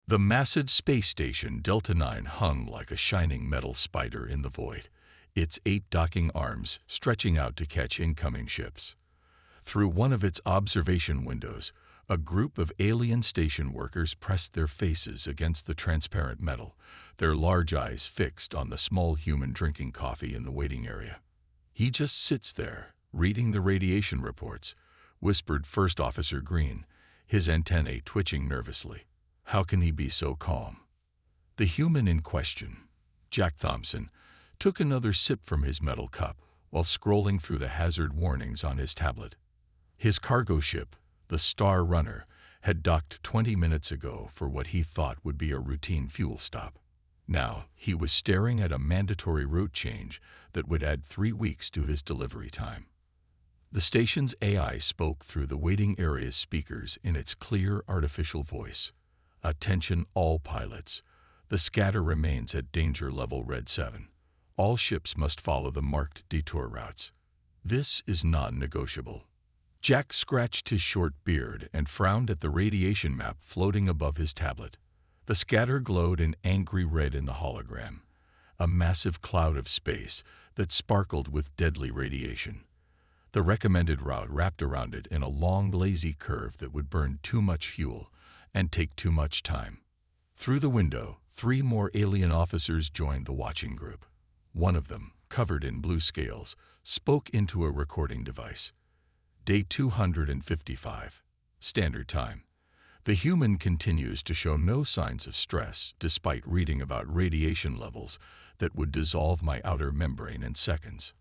The massive space station Delta 9 hung like a shining metal spider in the void, its 8 docking arms stretching out to catch incoming ships. Through one of its observation windows, a group of alien station workers pressed their faces against the transparent metal, their large eyes fixed on the small human drinking coffee in the waiting area. "He just sits there, reading the radiation reports," whispered First Officer Green, his antennae twitching nervously. "How can he be so calm?" The human in question, Jack Thompson, took another sip from his metal cup while scrolling through the hazard warnings on his tablet. His cargo ship, the Star Runner, had docked 20 minutes ago for what he thought would be a routine fuel stop. Now he was staring at a mandatory route change that would add 3 weeks to his delivery time. The station's AI spoke through the waiting area's speakers in its clear artificial voice. "Attention all pilots. The scatter remains at danger level Red 7. All ships must follow the marked detour routes. This is non-negotiable." Jack scratched his short beard and frowned at the radiation map floating above his tablet. The scatter glowed an angry red in the hologram, a massive cloud of space that sparkled with deadly radiation. The recommended route wrapped around it in a long, lazy curve that would burn too much fuel and take too much time. Through the window, 3 more alien officers joined the watching group. One of them, covered in blue scales, spoke into a recording device. "Day 255. Standard Time. The human continues to show no signs of stress despite reading about radiation levels that would dissolve my outer membrane in seconds."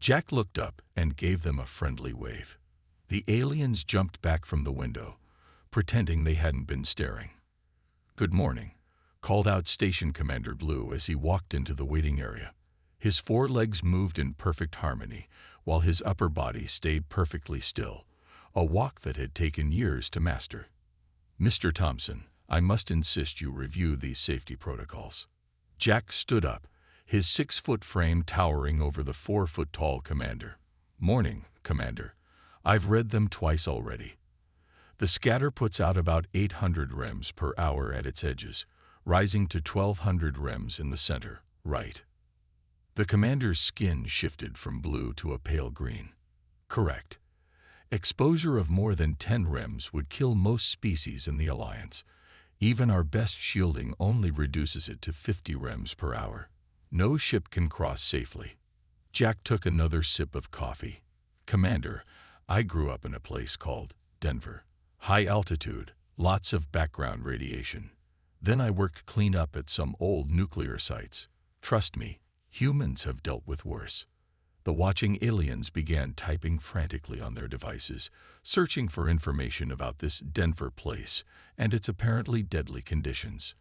Jack looked up and gave them a friendly wave. The aliens jumped back from the window, pretending they hadn't been staring. "Good morning," called out Station Commander Blue as he walked into the waiting area. His 4 legs moved in perfect harmony, while his upper body stayed perfectly still, a walk that had taken years to master. "Mr. Thompson, I must insist you review these safety protocols." Jack stood up, his 6-foot frame towering over the 4-foot-tall commander. "Morning, Commander. I've read them twice already. The scatter puts out about 800 rems per hour at its edges, rising to 1200 rems in the center, right?" The commander's skin shifted from blue to a pale green. "Correct. Exposure of more than 10 rems would kill most species in the Alliance. Even our best shielding only reduces it to 50 rems per hour. No ship can cross safely." Jack took another sip of coffee. "Commander, I grew up in a place called Denver. High altitude, lots of background radiation. Then I worked cleanup at some old nuclear sites. Trust me, humans have dealt with worse." The watching aliens began typing frantically on their devices, searching for information about this Denver place and its apparently deadly conditions.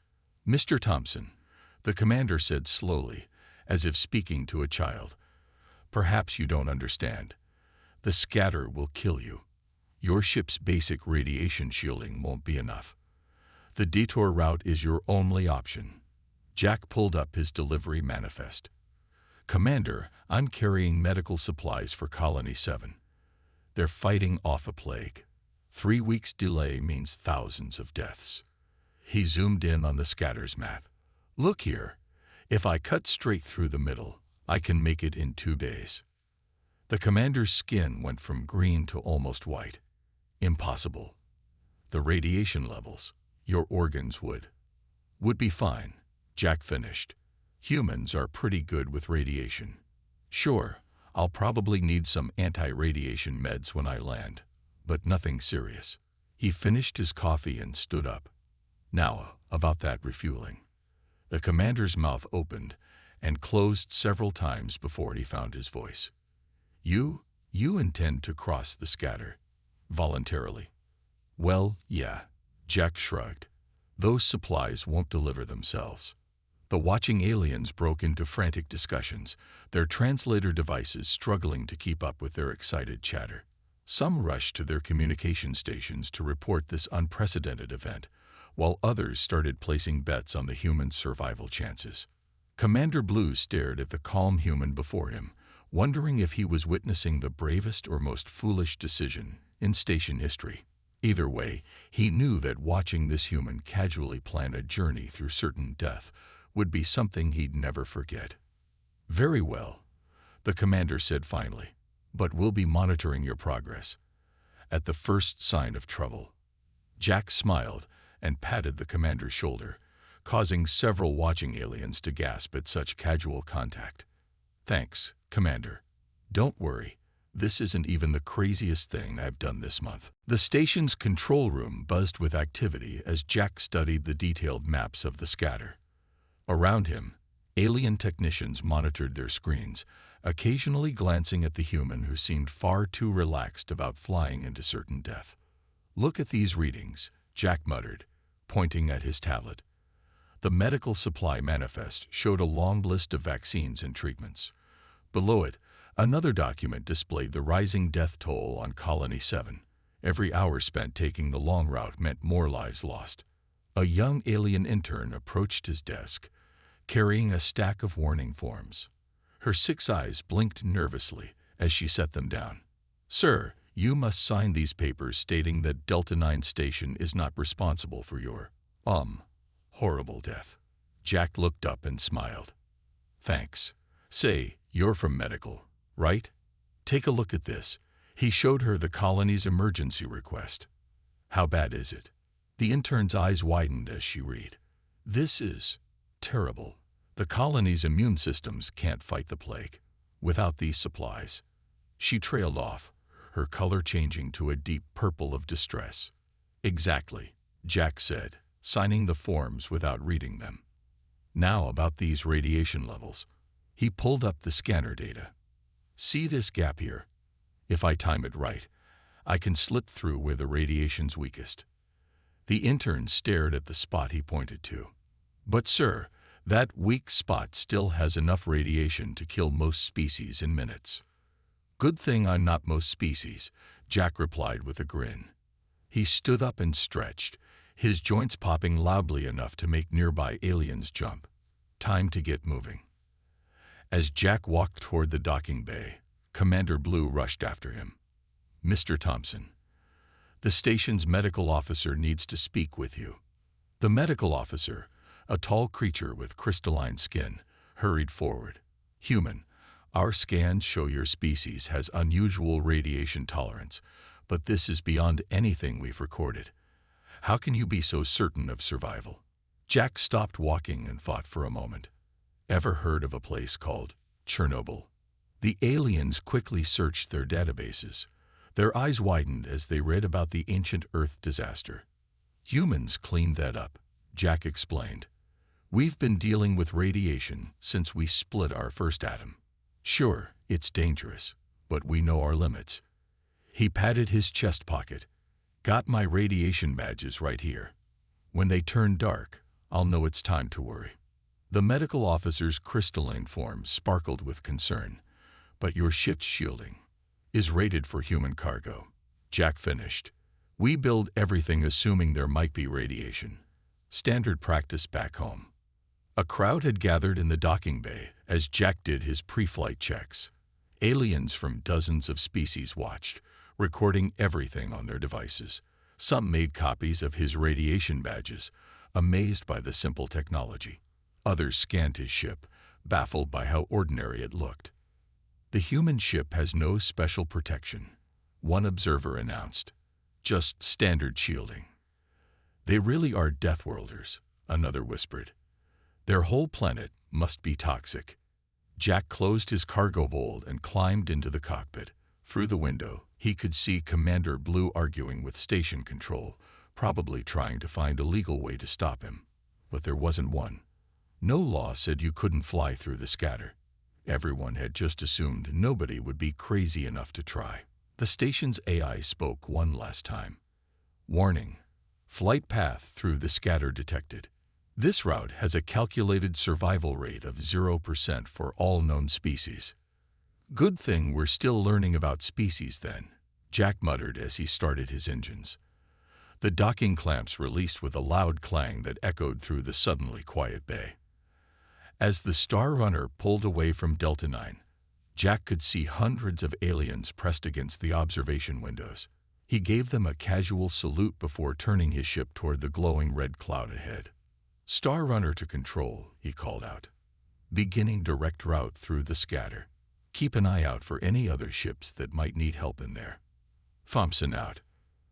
"Mr. Thompson," the commander said slowly, as if speaking to a child, "perhaps you don't understand. The scatter will kill you. Your ship's basic radiation shielding won't be enough. The detour route is your only option." Jack pulled up his delivery manifest. "Commander, I'm carrying medical supplies for Colony 7. They're fighting off a plague. 3 weeks delay means thousands of deaths." He zoomed in on the scatter's map. "Look here. If I cut straight through the middle, I can make it in 2 days." The commander's skin went from green to almost white. "Impossible. The radiation levels, your organs would be fine," Jack finished. "Humans are pretty good with radiation. Sure, I'll probably need some anti-radiation meds when I land, but nothing serious." He finished his coffee and stood up. "Now, about that refueling." The commander's mouth opened and closed several times before he found his voice. You intend to cross the scatter voluntarily?" "Well, yeah," Jack shrugged. "Those supplies won't deliver themselves." The watching aliens broke into frantic discussions, their translator devices struggling to keep up with their excited chatter. Some rushed to their communication stations to report this unprecedented event, while others started placing bets on the human's survival chances. Commander Blue stared at the calm human before him, wondering if he was witnessing the bravest or most foolish decision in station history. Either way, he knew that watching this human casually plan a journey through certain death would be something he'd never forget. "Very well," the commander said finally, "but we'll be monitoring your progress. At the first sign of trouble." Jack smiled and patted the commander's shoulder, causing several watching aliens to gasp at such casual contact. "Thanks, Commander. Don't worry, this isn't even the craziest thing I've done this month." The station's control room buzzed with activity as Jack studied the detailed maps of the scatter. Around him, alien technicians monitored their screens, occasionally glancing at the human who seemed far too relaxed about flying into certain death. "Look at these readings," Jack muttered, pointing at his tablet. The medical supply manifest showed a long list of vaccines and treatments. Below it, another document displayed the rising death toll on Colony 7. Every hour spent taking the long route meant more lives lost. A young alien intern approached his desk, carrying a stack of warning forms. Her 6 eyes blinked nervously as she set them down. "Sir, you must sign these papers stating that Delta 9 Station is not responsible for your, horrible death." Jack looked up and smiled. "Thanks. Say, you're from medical, right? Take a look at this." He showed her the colony's emergency request. "How bad is it?" The intern's eyes widened as she read. "This is terrible. The colony's immune systems can't fight the plague without these supplies." She trailed off, her color changing to a deep purple of distress. "Exactly," Jack said, signing the forms without reading them. "Now about these radiation levels." He pulled up the scanner data. "See this gap here? If I time it right, I can slip through where the radiation's weakest." The intern stared at the spot he pointed to. "But sir, that weak spot still has enough radiation to kill most species in minutes." "Good thing I'm not most species," Jack replied with a grin. He stood up and stretched, his joints popping loudly enough to make nearby aliens jump. Time to get moving. As Jack walked toward the docking bay, Commander Blue rushed after him. "Mr. Thompson, the station's medical officer needs to speak with you." The medical officer, a tall creature with crystalline skin, hurried forward. "Human, our scans show your species has unusual radiation tolerance, but this is beyond anything we've recorded. How can you be so certain of survival?" Jack stopped walking and thought for a moment. "Ever heard of a place called Chernobyl?" The aliens quickly searched their databases. Their eyes widened as they read about the ancient Earth disaster. "Humans cleaned that up," Jack explained. "We've been dealing with radiation since we split our first atom. Sure, it's dangerous, but we know our limits." He patted his chest pocket. "Got my radiation badges right here. When they turn dark, I'll know it's time to worry." The medical officer's crystalline form sparkled with concern. "But your ship's shielding is rated for human cargo," Jack finished. "We build everything assuming there might be radiation. Standard practice back home." A crowd had gathered in the docking bay as Jack did his pre-flight checks. Aliens from dozens of species watched, recording everything on their devices. Some made copies of his radiation badges, amazed by the simple technology. Others scanned his ship, baffled by how ordinary it looked. "The human ship has no special protection," one observer announced. "Just standard shielding." "They really are Deathworlders," another whispered. "Their whole planet must be toxic." Jack closed his cargo hold and climbed into the cockpit. Through the window, he could see Commander Blue arguing with station control, probably trying to find a legal way to stop him. But there wasn't one. No law said you couldn't fly through the scatter. Everyone had just assumed nobody would be crazy enough to try. The station's AI spoke one last time. "Warning. Flight path through the scatter detected. This route has a calculated survival rate of 0% for all known species." "Good thing we're still learning about species then," Jack muttered as he started his engines. The docking clamps released with a loud clang that echoed through the suddenly quiet bay. As the Star Runner pulled away from Delta 9, Jack could see hundreds of aliens pressed against the observation windows. He gave them a casual salute before turning his ship toward the glowing red cloud ahead. "Star Runner to control," he called out. "Beginning direct route through the scatter. Keep an eye out for any other ships that might need help in there." Thompson out.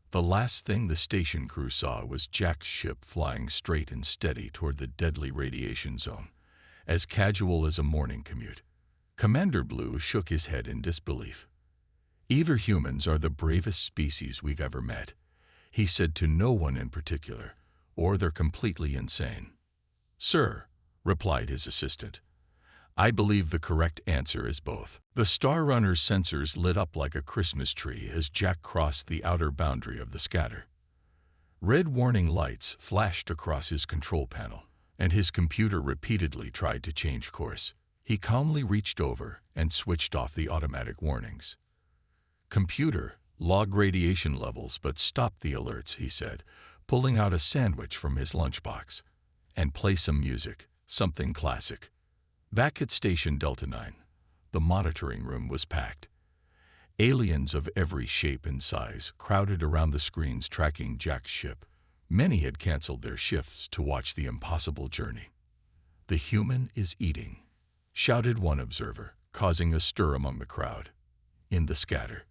The last thing the station crew saw was Jack's ship flying straight and steady toward the deadly radiation zone, as casual as a morning commute. Commander Blue shook his head in disbelief. "Either humans are the bravest species we've ever met," he said to no one in particular, "or they're completely insane." "Sir," replied his assistant, "I believe the correct answer is both." The Star Runner's sensors lit up like a Christmas tree as Jack crossed the outer boundary of the scatter. Red warning lights flashed across his control panel, and his computer repeatedly tried to change course. He calmly reached over and switched off the automatic warnings. "Computer, log radiation levels, but stop the alerts," he said, pulling out a sandwich from his lunchbox. "And play some music, something classic." Back at Station Delta 9, the monitoring room was packed. Aliens of every shape and size crowded around the screens tracking Jack's ship. Many had canceled their shifts to watch the impossible journey. "The human is eating," shouted one observer, causing a stir among the crowd. In the scatter,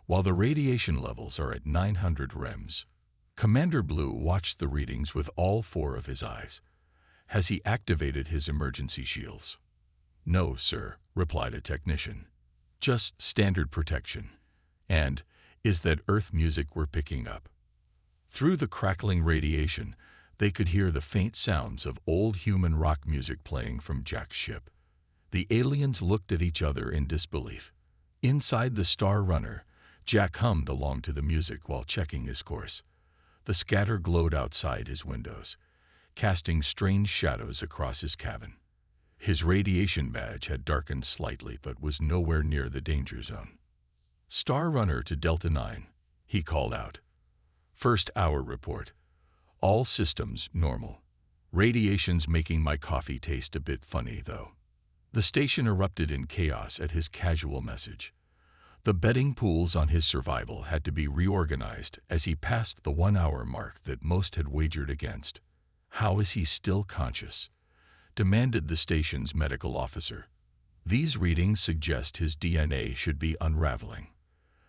while the radiation levels are at 900 rems, Commander Blue watched the readings with all four of his eyes. "Has he activated his emergency shields?" "No, sir," replied a technician. "Just standard protection." "And is that Earth music we're picking up?" Through the crackling radiation, they could hear the faint sounds of old human rock music playing from Jack's ship. The aliens looked at each other in disbelief. Inside the Star Runner, Jack hummed along to the music while checking his course. The scatter glowed outside his windows, casting strange shadows across his cabin. His radiation badge had darkened slightly but was nowhere near the danger zone. "Star Runner to Delta 9, he called out. "First hour report. All systems normal. Radiation's making my coffee taste a bit funny, though." The station erupted in chaos at his casual message. The betting pools on his survival had to be reorganized as he passed the 1-hour mark that most had wagered against. "How is he still conscious?" demanded the station's medical officer. "These readings suggest his DNA should be unraveling."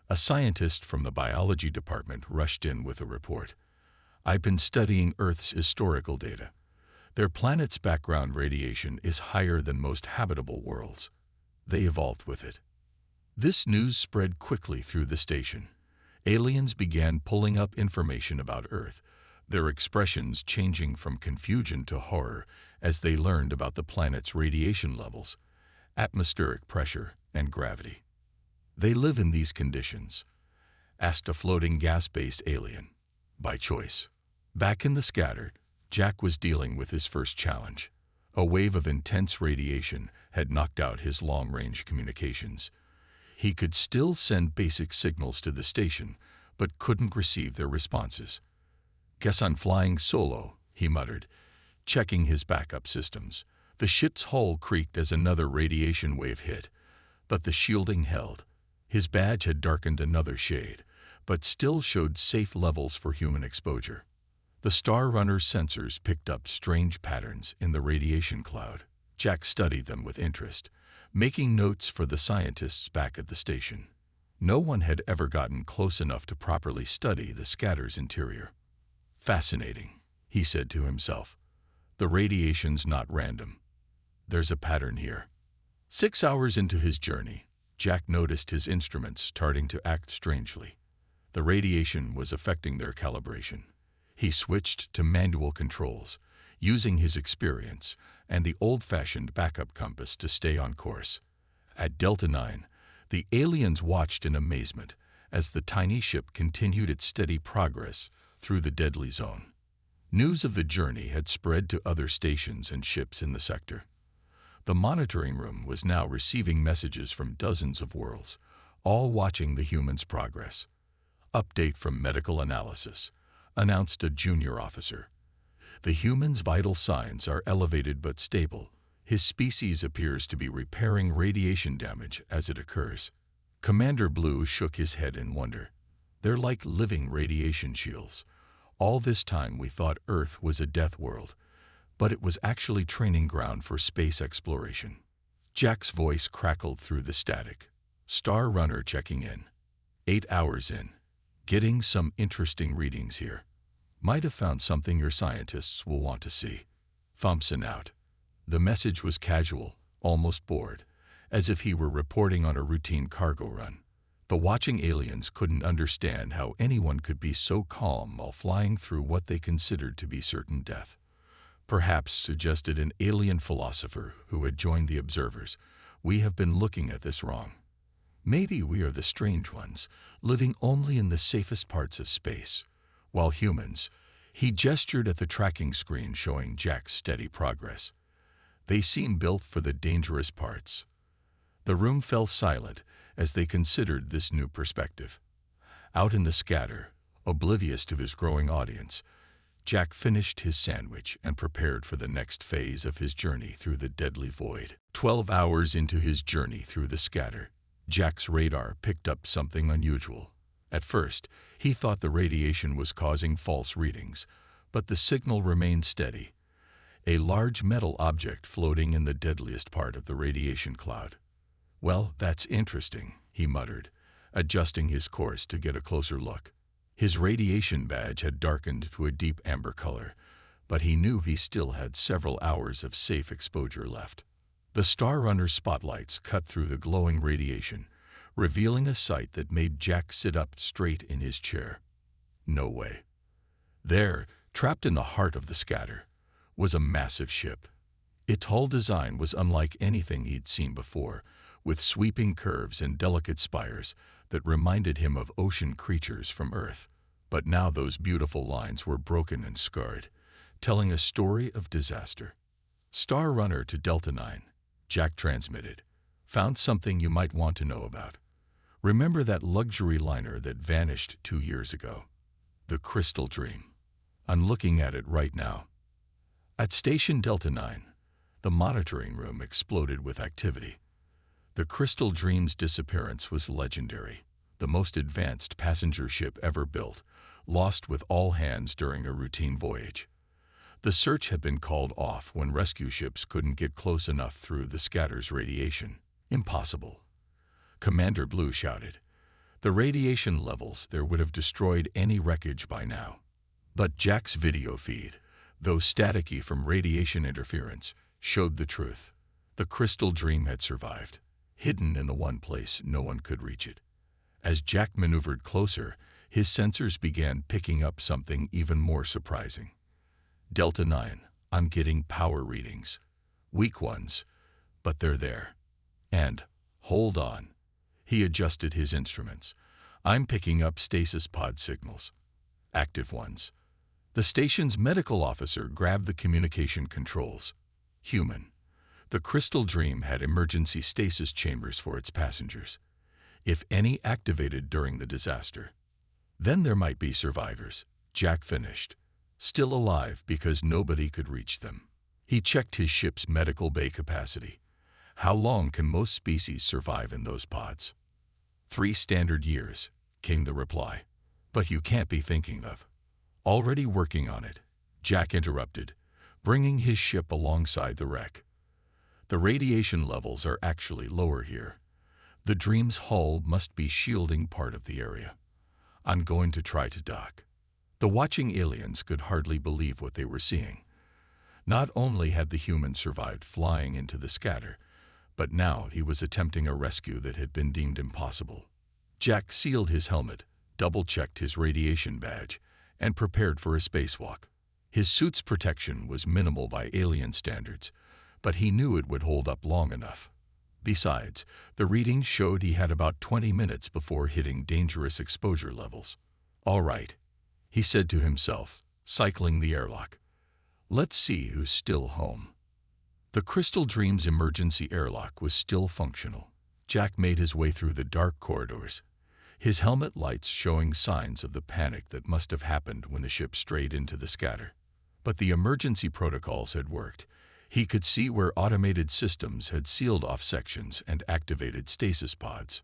A scientist from the biology department rushed in with a report. "I've been studying Earth's historical data. Their planet's background radiation is higher than most habitable worlds. They evolved with it." This news spread quickly through the station. Aliens began pulling up information about Earth, their expressions changing from confusion to horror as they learned about the planet's radiation levels, atmospheric pressure, and gravity. "They live in these conditions?" asked a floating gas-based alien. "By choice." Back in the scatter, Jack was dealing with his first challenge. A wave of intense radiation had knocked out his long-range communications. He could still send basic signals to the station, but couldn't receive their responses. "Guess I'm flying solo," he muttered, checking his backup systems. The ship's hull creaked as another radiation wave hit, but the shielding held. His badge had darkened another shade, but still showed safe levels for human exposure. The Star Runner's sensors picked up strange patterns in the radiation cloud. Jack studied them with interest, making notes for the scientists back at the station. No one had ever gotten close enough to properly study the scatter's interior. "Fascinating," he said to himself. "The radiation's not random. There's a pattern here." 6 hours into his journey, Jack noticed his instruments starting to act strangely. The radiation was affecting their calibration. He switched to manual controls, using his experience and the old-fashioned backup compass to stay on course. At Delta 9, the aliens watched in amazement as the tiny ship continued its steady progress through the deadly zone. News of the journey had spread to other stations and ships in the sector. The monitoring room was now receiving messages from dozens of worlds, all watching the humans' progress. "Update from medical analysis," announced a junior officer. "The human's vital signs are elevated but stable. His species appears to be repairing radiation damage as it occurs." Commander Blue shook his head in wonder. They're like living radiation shields. All this time we thought Earth was a death world, but it was actually training ground for space exploration. Jack's voice crackled through the static. Star Runner checking in. 8 hours in. Getting some interesting readings here. Might have found something your scientists will want to see. Thompson out. The message was casual, almost bored, as if he were reporting on a routine cargo run. The watching aliens couldn't understand how anyone could be so calm while flying through what they considered to be certain death. Perhaps, suggested an alien philosopher who had joined the observers, we have been looking at this wrong. Maybe we are the strange ones, living only in the safest parts of space, while humans, he gestured at the tracking screen showing Jack's steady progress. They seem built for the dangerous parts. The room fell silent as they considered this new perspective. Out in the scatter, oblivious to his growing audience, Jack finished his sandwich and prepared for the next phase of his journey through the deadly void. 12 hours into his journey through the scatter, Jack's radar picked up something unusual. At first, he thought the radiation was causing false readings, but the signal remained steady. A large metal object floating in the deadliest part of the radiation cloud. "Well, that's interesting," he muttered, adjusting his course to get a closer look. His radiation badge had darkened to a deep amber color, but he knew he still had several hours of safe exposure left. The Star Runner's spotlights cut through the glowing radiation, revealing a sight that made Jack sit up straight in his chair. No way. There, trapped in the heart of the scatter, was a massive ship. Its hull design was unlike anything he'd seen before, with sweeping curves and delicate spires that reminded him of ocean creatures from Earth. But now those beautiful lines were broken and scarred, telling a story of disaster. "Star Runner to Delta 9, Jack transmitted. "Found something you might want to know about. Remember that luxury liner that vanished 2 years ago? The Crystal Dream. I'm looking at it right now." At Station Delta 9, the monitoring room exploded with activity. The Crystal Dream's disappearance was legendary, the most advanced passenger ship ever built, lost with all hands during a routine voyage. The search had been called off when rescue ships couldn't get close enough through the scatter's radiation. "Impossible," Commander Blue shouted. "The radiation levels there would have destroyed any wreckage by now." But Jack's video feed, though staticky from radiation interference, showed the truth. The Crystal Dream had survived, hidden in the one place no one could reach it. As Jack maneuvered closer, his sensors began picking up something even more surprising. "Delta 9, I'm getting power readings. Weak ones, but they're there. And, hold on." He adjusted his instruments. "I'm picking up stasis pod signals. Active ones." The station's medical officer grabbed the communication controls. "Human. The Crystal Dream had emergency stasis chambers for its passengers. If any activated during the disaster. Then there might be survivors," Jack finished. "Still alive because nobody could reach them." He checked his ship's medical bay capacity. "How long can most species survive in those pods?" 3 standard years, came the reply. "But you can't be thinking of." "Already working on it," Jack interrupted, bringing his ship alongside the wreck. "The radiation levels are actually lower here. The Dream's hull must be shielding part of the area. I'm going to try to dock." The watching aliens could hardly believe what they were seeing. Not only had the human survived flying into the scatter, but now he was attempting a rescue that had been deemed impossible. Jack sealed his helmet, double-checked his radiation badge, and prepared for a spacewalk. His suit's protection was minimal by alien standards, but he knew it would hold up long enough. Besides, the readings showed he had about 20 minutes before hitting dangerous exposure levels. "All right," he said to himself, cycling the airlock. "Let's see who's still home." The Crystal Dream's emergency airlock was still functional. Jack made his way through the dark corridors, his helmet lights showing signs of the panic that must have happened when the ship strayed into the scatter. But the emergency protocols had worked. He could see where automated systems had sealed off sections and activated stasis pods.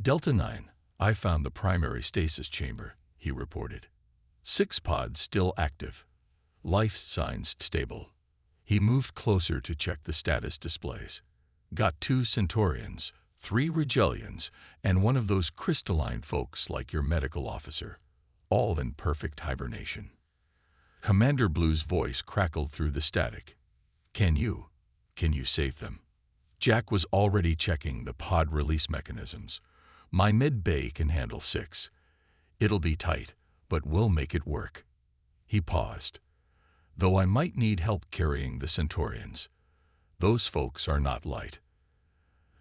"Delta 9, "I found the primary stasis chamber," he reported. 6 pods still active. Life signs stable. He moved closer to check the status displays. "Got 2 Centaurians, 3 Rigelians, and one of those crystalline folks like your medical officer, all in perfect hibernation." Commander Blue's voice crackled through the static. Can you save them?" Jack was already checking the pod release mechanisms. "My mid-bay can handle 6. It'll be tight, but we'll make it work." He paused. "Though I might need help carrying the Centaurians. Those folks are not light."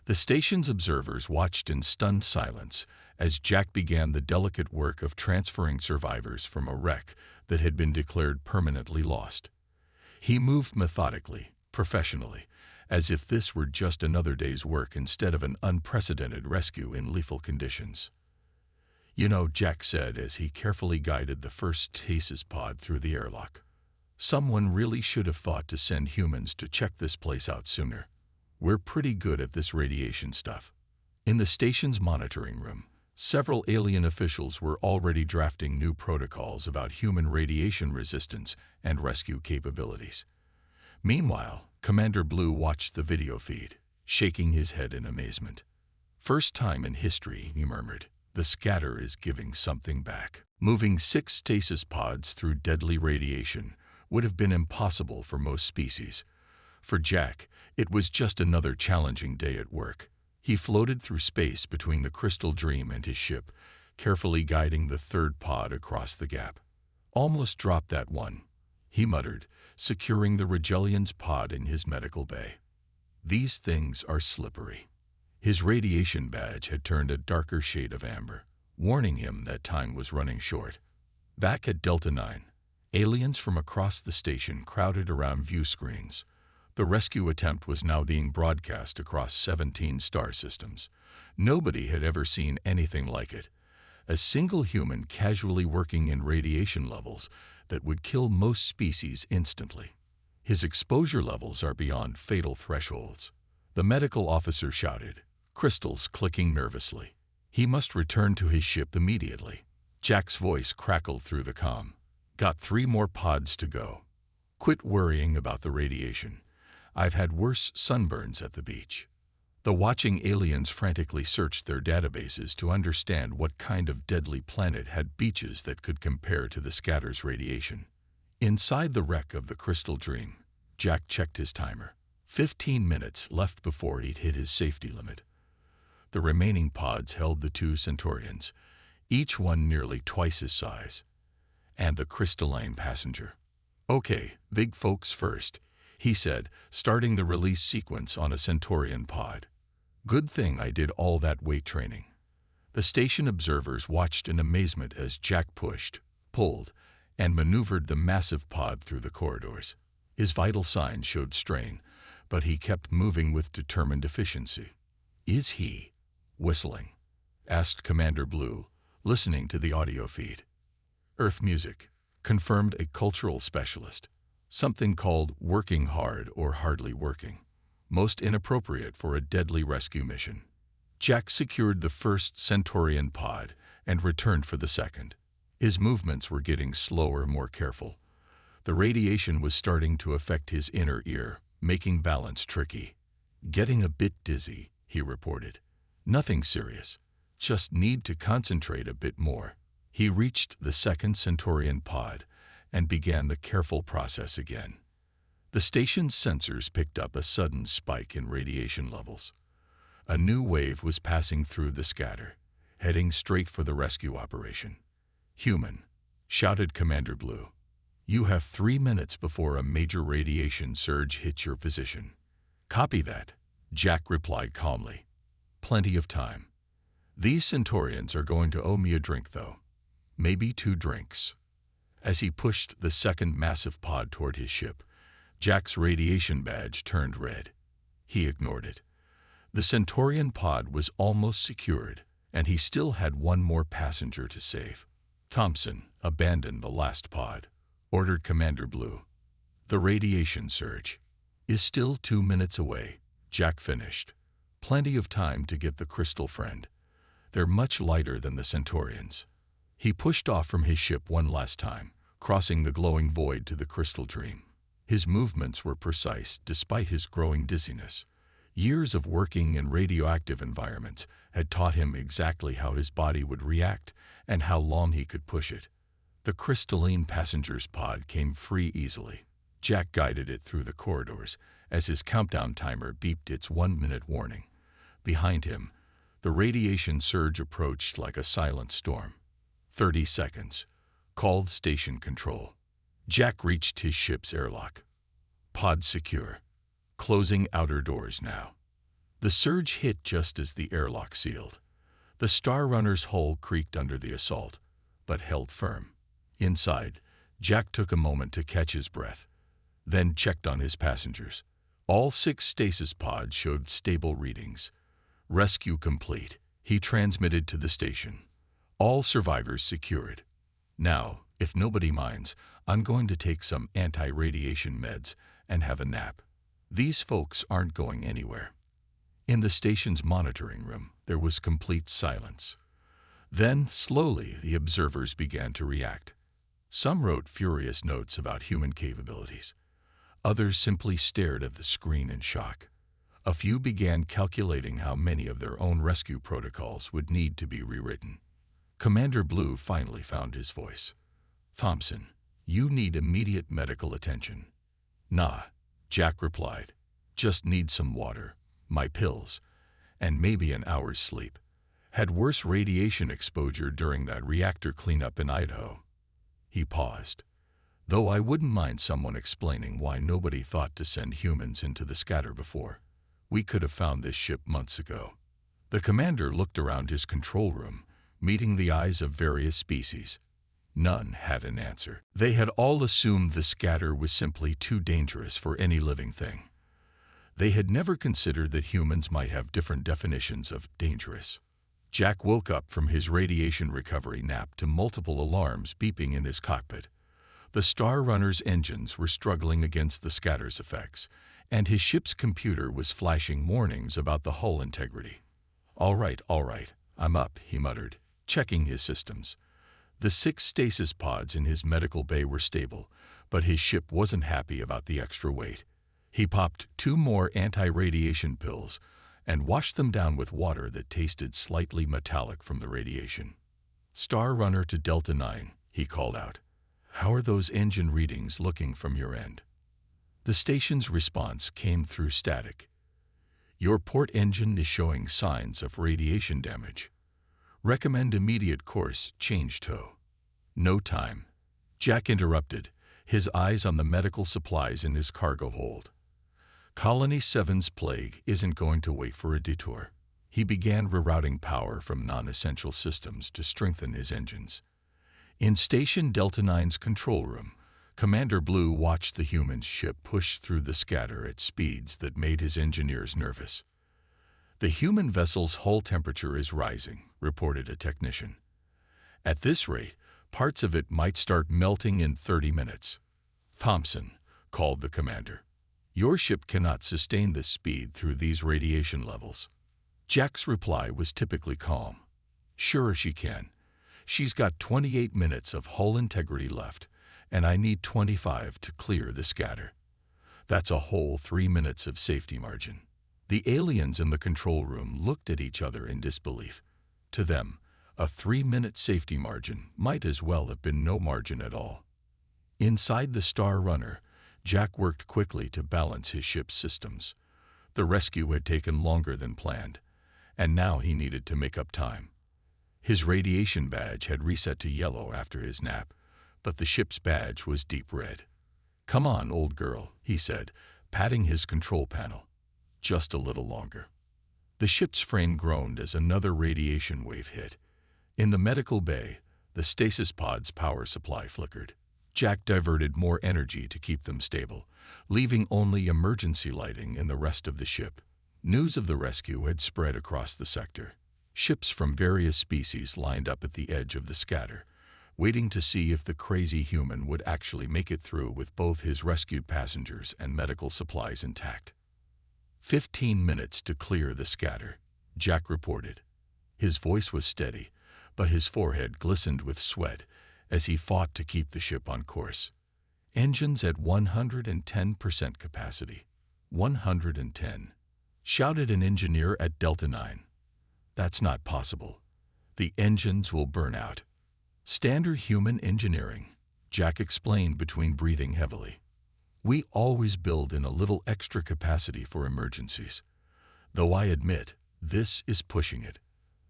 The station's observers watched in stunned silence as Jack began the delicate work of transferring survivors from a wreck that had been declared permanently lost. He moved methodically, professionally, as if this were just another day's work instead of an unprecedented rescue in lethal conditions. "You know," Jack said as he carefully guided the first stasis pod through the airlock, "someone really should have thought to send humans to check this place out sooner. We're pretty good at this radiation stuff." In the station's monitoring room, several alien officials were already drafting new protocols about human radiation resistance and rescue capabilities. Meanwhile, Commander Blue watched the video feed, shaking his head in amazement. "First time in history," he murmured, "the scatter is giving something back." Moving 6 stasis pods through deadly radiation would have been impossible for most species. For Jack, it was just another challenging day at work. He floated through space between the Crystal Dream and his ship, carefully guiding the 3rd pod across the gap. "Almost dropped that one," he muttered, securing the Rigelian's pod in his medical bay. "These things are slippery." His radiation badge had turned a darker shade of amber, warning him that time was running short. Back at Delta 9, aliens from across the station crowded around view screens. The rescue attempt was now being broadcast across 17 star systems. Nobody had ever seen anything like it. A single human casually working in radiation levels that would kill most species instantly. "His exposure levels are beyond fatal thresholds," the medical officer shouted, crystals clicking nervously. "He must return to his ship immediately." Jack's voice crackled through the comm. "Got 3 more pods to go. Quit worrying about the radiation. I've had worse sunburns at the beach." The watching aliens frantically searched their databases to understand what kind of deadly planet had beaches that could compare to the scatter's radiation. Inside the wreck of the Crystal Dream, Jack checked his timer. 15 minutes left before he'd hit his safety limit. The remaining pods held the 2 Centaurians, each one nearly twice his size, and the crystalline passenger. "Okay, big folks first," he said, starting the release sequence on a Centaurian pod. "Good thing I did all that weight training." The station observers watched in amazement as Jack pushed, pulled, and maneuvered the massive pod through the corridors. His vital signs showed strain, but he kept moving with determined efficiency. "Is he whistling?" asked Commander Blue, listening to the audio feed. "Earth music," confirmed a cultural specialist. "Something called working hard or hardly working. Most inappropriate for a deadly rescue mission." Jack secured the first Centaurian pod and returned for the second. His movements were getting slower, more careful. The radiation was starting to affect his inner ear, making balance tricky. "Getting a bit dizzy," he reported. "Nothing serious. Just need to concentrate a bit more." He reached the second Centaurian pod and began the careful process again. The station's sensors picked up a sudden spike in radiation levels. A new wave was passing through the scatter, heading straight for the rescue operation. "Human," shouted Commander Blue. "You have 3 minutes before a major radiation surge hits your position." "Copy that," Jack replied calmly. "Plenty of time. These Centaurians are going to owe me a drink, though. Maybe 2 drinks." As he pushed the second massive pod toward his ship, Jack's radiation badge turned red. He ignored it. The Centaurian pod was almost secured, and he still had 1 more passenger to save. "Thompson, abandon the last pod," ordered Commander Blue. "The radiation surge is still 2 minutes away," Jack finished. "Plenty of time to get the crystal friend. They're much lighter than the Centaurians. He pushed off from his ship one last time, crossing the glowing void to the crystal dream. His movements were precise despite his growing dizziness. Years of working in radioactive environments had taught him exactly how his body would react and how long he could push it. The crystalline passenger's pod came free easily. Jack guided it through the corridors as his countdown timer beeped its 1-minute warning. Behind him, the radiation surge approached like a silent storm. 30 seconds. Called station control. Jack reached his ship's airlock. Pod secure. Closing outer doors now. The surge hit just as the airlock sealed. The Star Runner's hull creaked under the assault, but held firm. Inside, Jack took a moment to catch his breath, then checked on his passengers. All 6 stasis pods showed stable readings. Rescue complete, he transmitted to the station. All survivors secured. Now, if nobody minds, I'm going to take some anti-radiation meds and have a nap. These folks aren't going anywhere. In the station's monitoring room, there was complete silence. Then, slowly, the observers began to react. Some wrote furious notes about human capabilities. Others simply stared at the screen in shock. A few began calculating how many of their own rescue protocols would need to be rewritten. Commander Blue finally found his voice. "Thompson, you need immediate medical attention." "Nah," Jack replied. "Just need some water, my pills, and maybe an hour's sleep. Had worse radiation exposure during that reactor cleanup in Idaho." He paused. "Though I wouldn't mind someone explaining why nobody thought to send humans into the scatter before. We could have found this ship months ago." The commander looked around his control room, meeting the eyes of various species. None had an answer. They had all assumed the scatter was simply too dangerous for any living thing. They had never considered that humans might have different definitions of dangerous. Jack woke up from his radiation recovery nap to multiple alarms beeping in his cockpit. The Star Runner's engines were struggling against the scatter's effects, and his ship's computer was flashing warnings about the hull integrity. All right, I'm up," he muttered, checking his systems. The 6 stasis pods in his medical bay were stable, but his ship wasn't happy about the extra weight. He popped 2 more anti-radiation pills and washed them down with water that tasted slightly metallic from the radiation. "Star Runner to Delta 9, he called out. "How are those engine readings looking from your end?" The station's response came through static. "Your port engine is showing signs of radiation damage. Recommend immediate course change tow." "No time," Jack interrupted, his eyes on the medical supplies in his cargo hold. Colony 7's plague isn't going to wait for a detour. He began rerouting power from non-essential systems to strengthen his engines. In Station Delta 9's control room, Commander Blue watched the human ship push through the scatter at speeds that made his engineers nervous. "The human vessel's hull temperature is rising," reported a technician. "At this rate, parts of it might start melting in 30 minutes. "Thompson," called the commander, "your ship cannot sustain this speed through these radiation levels." Jack's reply was typically calm. "Sure she can. She's got 28 minutes of hull integrity left, and I need 25 to clear the scatter. That's a whole 3 minutes of safety margin." The aliens in the control room looked at each other in disbelief. To them, a 3-minute safety margin might as well have been no margin at all. Inside the Star Runner, Jack worked quickly to balance his ship's systems. The rescue had taken longer than planned, and now he needed to make up time. His radiation badge had reset to yellow after his nap, but the ship's badge was deep red. "Come on, old girl," he said, patting his control panel. "Just a little longer." The ship's frame groaned as another radiation wave hit. In the medical bay, the stasis pod's power supply flickered. Jack diverted more energy to keep them stable, leaving only emergency lighting in the rest of the ship. News of the rescue had spread across the sector. Ships from various species lined up at the edge of the scatter, waiting to see if the crazy human would actually make it through with both his rescued passengers and medical supplies intact. 15 minutes to clear the scatter, Jack reported. His voice was steady, but his forehead glistened with sweat as he fought to keep the ship on course. "Engines at 110% capacity." 110, shouted an engineer at Delta 9. "That's not possible. The engines will burn out." "Standard human engineering," Jack explained between breathing heavily. "We always build in a little extra capacity for emergencies. Though I admit, this is pushing it."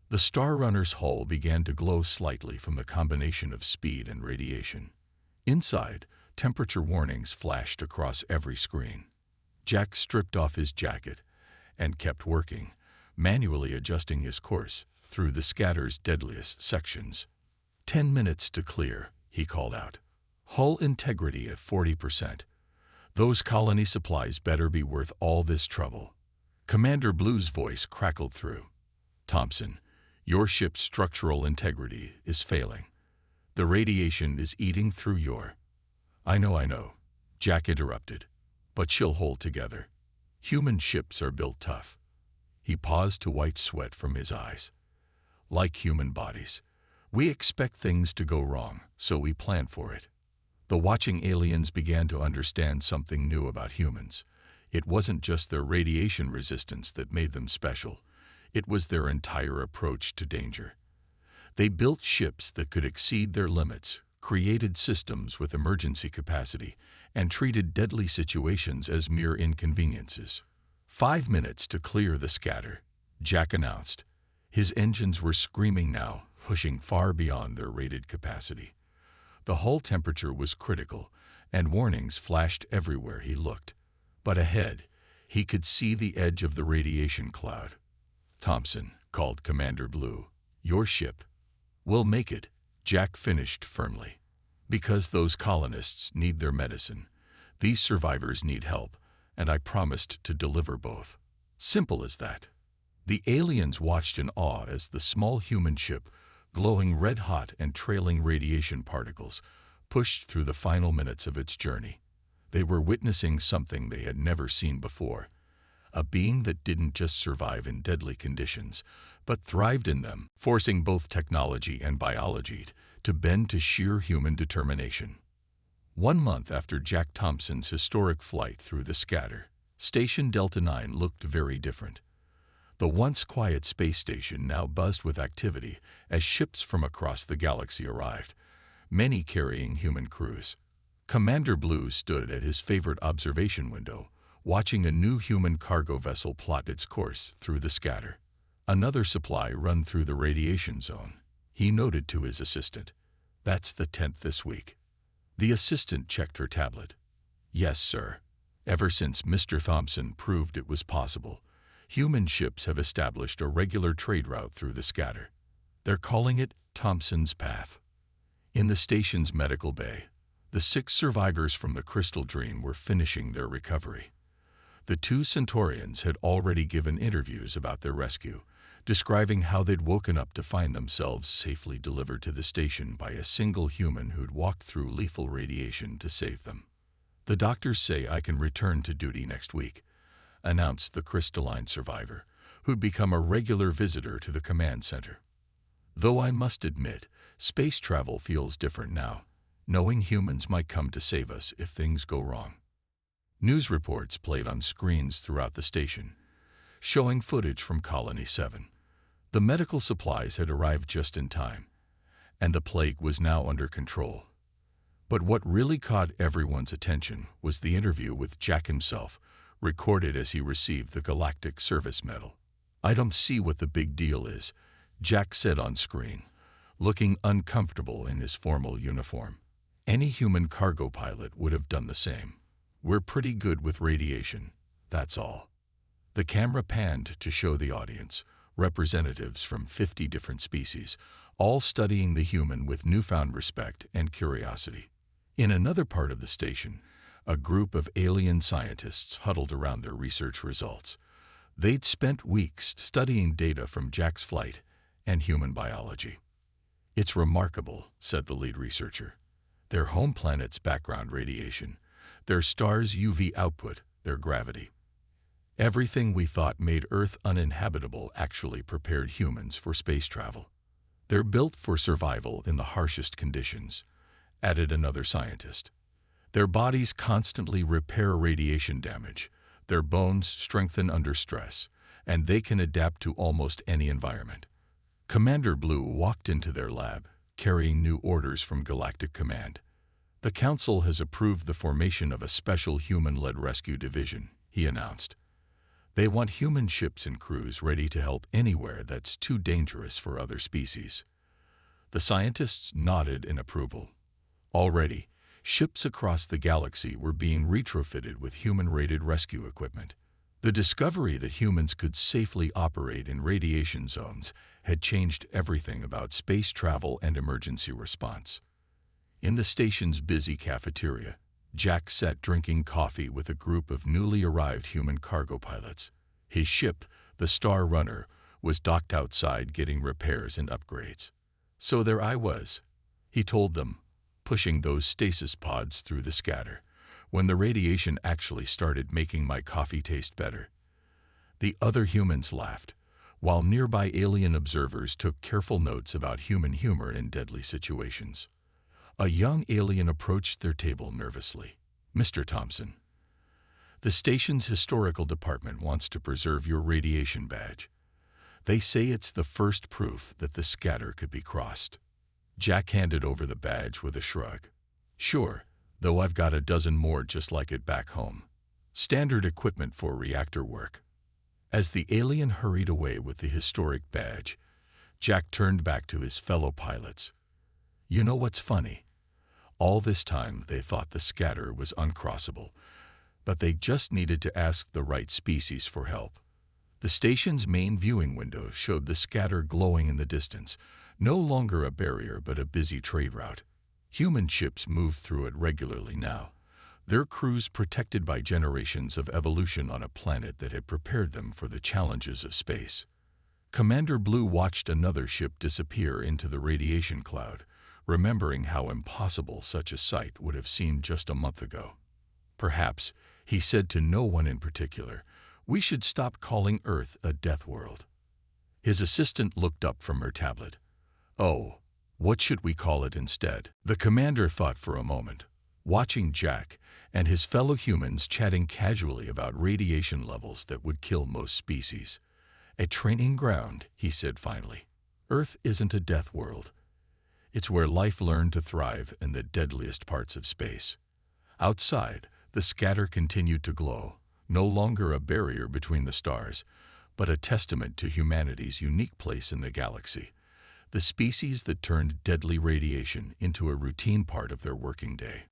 The Star Runner's hull began to glow slightly from the combination of speed and radiation. Inside, temperature warnings flashed across every screen. Jack stripped off his jacket and kept working, manually adjusting his course through the scatter's deadliest sections. 10 minutes to clear," he called out. "Hull integrity at 40%. Those colony supplies better be worth all this trouble." Commander Blue's voice crackled through. "Thompson, your ship's structural integrity is failing. The radiation is eating through your—" I know," Jack interrupted, "but she'll hold together. Human ships are built tough." He paused to wipe sweat from his eyes. "Like human bodies, we expect things to go wrong, so we plan for it." The watching aliens began to understand something new about humans. It wasn't just their radiation resistance that made them special. It was their entire approach to danger. They built ships that could exceed their limits, created systems with emergency capacity, and treated deadly situations as mere inconveniences. 5 minutes to clear the scatter," Jack announced. His engines were screaming now, pushing far beyond their rated capacity. The hull temperature was critical, and warnings flashed everywhere he looked. But ahead, he could see the edge of the radiation cloud. "Thompson," called Commander Blue, "your ship." "We'll make it," Jack finished firmly. "Because those colonists need their medicine. These survivors need help, and I promised to deliver both. Simple as that." The aliens watched in awe as the small human ship, glowing red-hot and trailing radiation particles, pushed through the final minutes of its journey. They were witnessing something they had never seen before, a being that didn't just survive in deadly conditions, but thrived in them, forcing both technology and biology to bend to sheer human determination. 1 month after Jack Thompson's historic flight through the scatter, Station Delta 9 looked very different. The once quiet space station now buzzed with activity as ships from across the galaxy arrived, many carrying human crews. Commander Blue stood at his favorite observation window, watching a new human cargo vessel plot its course through the scatter. "Another supply run through the radiation zone," he noted to his assistant. "That's the 10th this week." The assistant checked her tablet. "Yes, sir. Ever since Mr. Thompson proved it was possible, human ships have established a regular trade route through the scatter. They're calling it Thompson's Path." In the station's medical bay, the 6 survivors from the Crystal Dream were finishing their recovery. The 2 Centaurians had already given interviews about their rescue, describing how they'd woken up to find themselves safely delivered to the station by a single human who'd walked through lethal radiation to save them. "The doctors say I can return to duty next week," announced the crystalline survivor, who'd become a regular visitor to the command center. "Though I must admit, space travel feels different now, knowing humans might come to save us if things go wrong." News reports played on screens throughout the station, showing footage from Colony 7. The medical supplies had arrived just in time, and the plague was now under control. But what really caught everyone's attention was the interview with Jack himself, recorded as he received the Galactic Service Medal. "I don't see what the big deal is," Jack said on screen, looking uncomfortable in his formal uniform. "Any human cargo pilot would have done the same. We're pretty good with radiation, that's all." The camera panned to show the audience, representatives from 50 different species, all studying the human with newfound respect and curiosity. In another part of the station, a group of alien scientists huddled around their research results. They'd spent weeks studying data from Jack's flight and human biology. "It's remarkable," said the lead researcher. "Their home planet's background radiation, their star's UV output, their gravity. Everything we thought made Earth uninhabitable actually prepared humans for space travel. They're built for survival in the harshest conditions, added another scientist. Their bodies constantly repair radiation damage, their bones strengthen under stress, and they can adapt to almost any environment. Commander Blue walked into their lab, carrying new orders from Galactic Command. The Council has approved the formation of a special human-led rescue division, he announced. They want human ships and crews ready to help anywhere that's too dangerous for other species. The scientists nodded in approval. Already, ships across the galaxy were being retrofitted with human-rated rescue equipment. The discovery that humans could safely operate in radiation zones had changed everything about space travel and emergency response. In the station's busy cafeteria, Jack sat drinking coffee with a group of newly arrived human cargo pilots. His ship, the Star Runner, was docked outside getting repairs and upgrades. So there I was, he told them, pushing those stasis pods through the scatter, when the radiation actually started making my coffee taste better. The other humans laughed, while nearby alien observers took careful notes about human humor in deadly situations. A young alien approached their table nervously. "Mr. Thompson, the station's historical department wants to preserve your radiation badge. They say it's the first proof that the scatter could be crossed." Jack handed over the badge with a shrug. "Sure, though I've got a dozen more just like it back home. Standard equipment for reactor work." As the alien hurried away with the historic badge, Jack turned back to his fellow pilots. "You know what's funny? All this time they thought the scatter was uncrossable, but they just needed to ask the right species for help." The station's main viewing window showed the scatter glowing in the distance, no longer a barrier but a busy trade route. Human ships moved through it regularly now, their crews protected by generations of evolution on a planet that had prepared them for the challenges of space. Commander Blue watched another ship disappear into the radiation cloud, remembering how impossible such a sight would have seemed just a month ago. "Perhaps," he said to no one in particular, "we should stop calling Earth a death world." His assistant looked up from her tablet. "Oh, what should we call it instead?" The commander thought for a moment, watching Jack and his fellow humans chatting casually about radiation levels that would kill most species. "A training ground," he said finally. "Earth isn't a death world. It's where life learned to thrive in the deadliest parts of space." Outside, the scatter continued to glow, no longer a barrier between the stars, but a testament to humanity's unique place in the galaxy, the species that turned deadly radiation into a routine part of their working day.